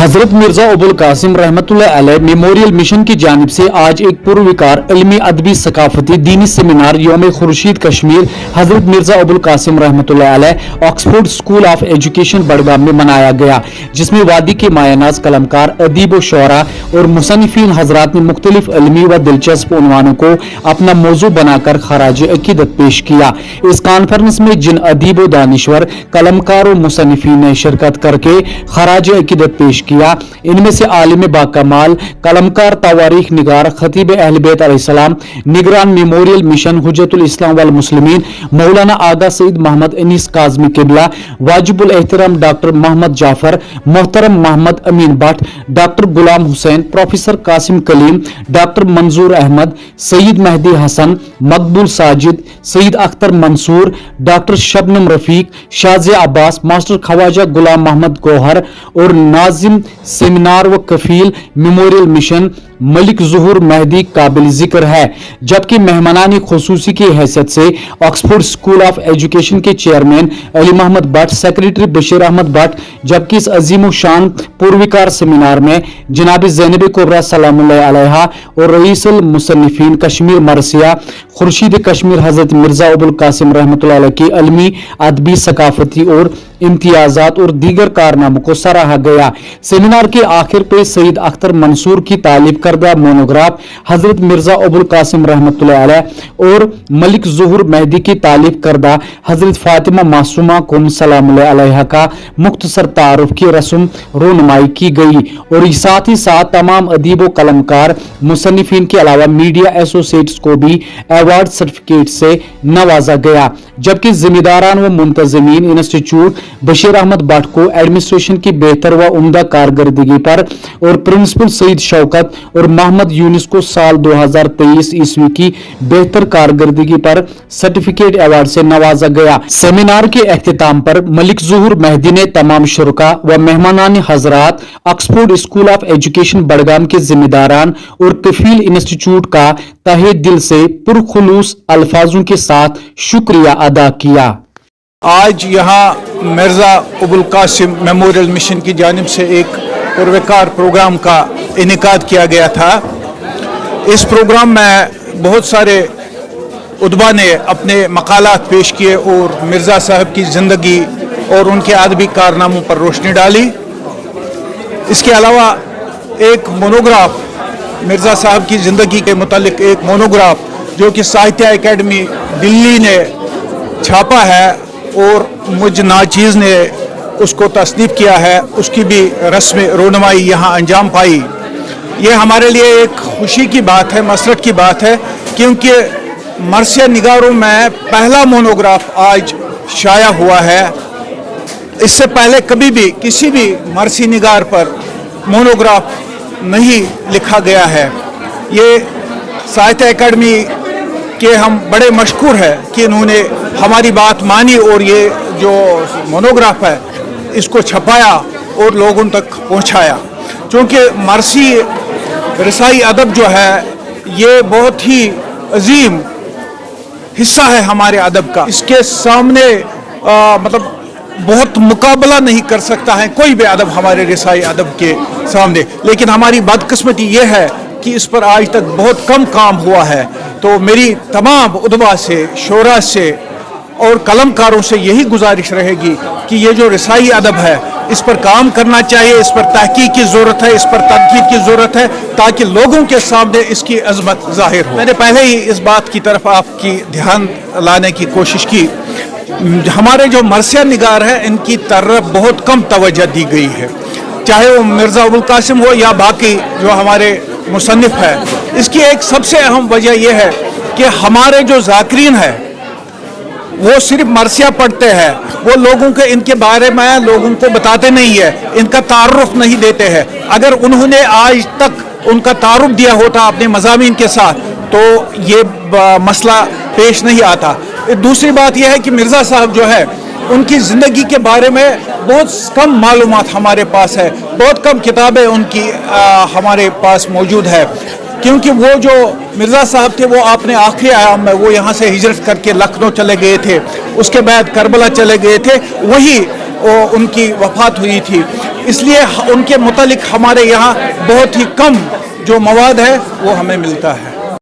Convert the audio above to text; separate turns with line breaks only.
हजरत मिर्जा अबुल कासिम रहमतुल्लाह अलैह memorial mission की जानिब से आज एक पुरविकार इल्मी अदबी सकाफती दीनी सेमिनार योम खुर्शीद कश्मीर हजरत मिर्जा अबुल कासिम रहमतुल्लाह अलैह Oxford school of education Budgam में मनाया गया, जिसमें वादी के मायानाज कलमकार अदीब व शोरा और मुसन्निफीन हजरात ने मुख्तलिफ इल्मी व दिलचस्प उन्वानों को अपना मौजू बनाकर खराज अकीदत पेश किया। इस कॉन्फ्रेंस में जिन अदीब व दानिश्वर कलमकार और मुसन्निफीन ने शिरकत करके खराज अकीदत पेश किया, इनमें से आलिम बाकमाल कलमकार तवारीख निगार खतीब अहल बैत अलैहिस्सलाम निगरान मेमोरियल मिशन हुज्जतुल इस्लाम वल मुस्लिमीन मौलाना आगा सईद मोहम्मद अनीस काज़मी किबला, वाजिबुल एहतराम डॉक्टर मोहम्मद जाफर, मोहतरम मोहम्मद अमीन Bhatt, doctor Ghulam Hussain, professor Qasim Kaleem, doctor मंजूर अहमद, सईद मेहदी हसन, मकबूल साजिद, सईद अख्तर मंसूर, डॉक्टर शबनम रफीक, शाज़े अब्बास, मास्टर ख्वाजा गुलाम मोहम्मद गौहर और नाजिम सेमिनार व कफील मेमोरियल मिशन मलिक ज़ुहूर मेहदी काबिल जिक्र है। जबकि मेहमानानी खुसूसी की हैसियत से ऑक्सफोर्ड स्कूल ऑफ एजुकेशन के चेयरमैन अली मोहम्मद भट्ट, सेक्रेटरी बशीर अहमद भट्ट, जबकि इस अजीम शान पूर्विकार सेमिनार में जनाब ज़ैनब कुबरा सलामुल्लाह अलैहा और रईसुल मुसन्निफीन कश्मीर मरसिया खुर्शीद कश्मीर हजरत मिर्जा अबुल कासिम रहमतुल्लाह अलैह की इल्मी अदबी सकाफती और इम्तियाजात और दीगर कारनामों को सराहा गया। सेमिनार के आखिर पे सईद अख्तर मंसूर की तालीफ करदा मोनोग्राफ हजरत मिर्जा अबुल कासिम रहमतुल्लाह अलैह और मलिक ज़ुहूर मेहदी की तालीफ करदा हजरत फातिमा मासूमा कुम सलामुल्लाह अलैहा का मुख्तसर तारुफ की रस्म रोनुमाई की गई और साथ ही साथ तमाम अदीब व कलमकार मुसन्निफीन के अलावा मीडिया एसोसिएट्स को भी अवार्ड सर्टिफिकेट से नवाजा गया। जबकि जिम्मेदारान व मुंतजिमीन इंस्टीट्यूट बशीर अहमद भट्ट को एडमिनिस्ट्रेशन की बेहतर व उम्दा कारकर्दगी पर और प्रिंसिपल सईद शौकत और मोहम्मद यूनिस को साल 2023 ईस्वी की बेहतर कारकर्दगी पर सर्टिफिकेट अवार्ड से नवाजा गया। सेमिनार के अख्तिताम पर मलिक ज़ुहूर मेहदी ने तमाम शुरका व मेहमानान हजरात Oxford school of education Budgam के जिम्मेदारान और कफील इंस्टीट्यूट का तहे दिल से पुरखुलूस अल्फाजों के साथ शुक्रिया अदा किया।
आज यहाँ मिर्ज़ा अबुल कासिम मेमोरियल मिशन की जानिब से एक पुरवकार प्रोग्राम का इनेकाद किया गया था। इस प्रोग्राम में बहुत सारे उद्बा ने अपने मकालात पेश किए और मिर्ज़ा साहब की ज़िंदगी और उनके अदबी कारनामों पर रोशनी डाली। इसके अलावा एक मोनोग्राफ मिर्ज़ा साहब की ज़िंदगी के मुतालिक एक मोनोग्राफ जो कि साहित्य एकेडमी दिल्ली ने छापा है और मुझ नाचीज़ ने उसको तस्नीफ किया है, उसकी भी रस्म रोनुमाई यहाँ अंजाम पाई। ये हमारे लिए एक खुशी की बात है, मसरत की बात है, क्योंकि मरसिया निगारों में पहला मोनोग्राफ आज शाया हुआ है। इससे पहले कभी भी किसी भी मरसी निगार पर मोनोग्राफ नहीं लिखा गया है। ये साहित्य एकेडमी के हम बड़े मशकूर हैं कि इन्होंने हमारी बात मानी और ये जो मोनोग्राफ है इसको छपाया और लोगों तक पहुंचाया। क्योंकि मरसी रसाई अदब जो है ये बहुत ही अजीम हिस्सा है हमारे अदब का। इसके सामने मतलब बहुत मुकाबला नहीं कर सकता है कोई भी अदब हमारे रसाई अदब के सामने। लेकिन हमारी बदकिस्मती ये है कि इस पर आज तक बहुत कम काम हुआ है। तो मेरी तमाम उद्बा से, शोरा से और कलमकारों से यही गुजारिश रहेगी कि ये जो रसाई अदब है इस पर काम करना चाहिए, इस पर तहकीक की ज़रूरत है, इस पर तनकीद की ज़रूरत है ताकि लोगों के सामने इसकी अजमत ज़ाहिर हो। मैंने पहले ही इस बात की तरफ आपकी ध्यान लाने की कोशिश की। हमारे जो मरसिया निगार है इनकी तरफ बहुत कम तवज्जो दी गई है, चाहे वो मिर्ज़ा अबुल कासिम हो या बाकी जो हमारे मुसन्निफ है। इसकी एक सबसे अहम वजह यह है कि हमारे जो ज़ाकिरीन है वो सिर्फ मरसिया पढ़ते हैं, वो लोगों के इनके बारे में लोगों को बताते नहीं है, इनका तारुफ नहीं देते हैं। अगर उन्होंने आज तक उनका तारुफ दिया होता अपने मज़ामीन के साथ तो ये मसला पेश नहीं आता। दूसरी बात यह है कि मिर्ज़ा साहब जो है उनकी ज़िंदगी के बारे में बहुत कम मालूमात हमारे पास है, बहुत कम किताबें उनकी हमारे पास मौजूद है। क्योंकि वो जो मिर्ज़ा साहब थे वो अपने आखिरी आयाम में वो यहाँ से हिजरत करके लखनऊ चले गए थे, उसके बाद करबला चले गए थे। वही ان کی وفات ہوئی تھی، اس لیے ان کے متعلق ہمارے یہاں بہت ہی کم جو مواد ہے وہ ہمیں ملتا ہے۔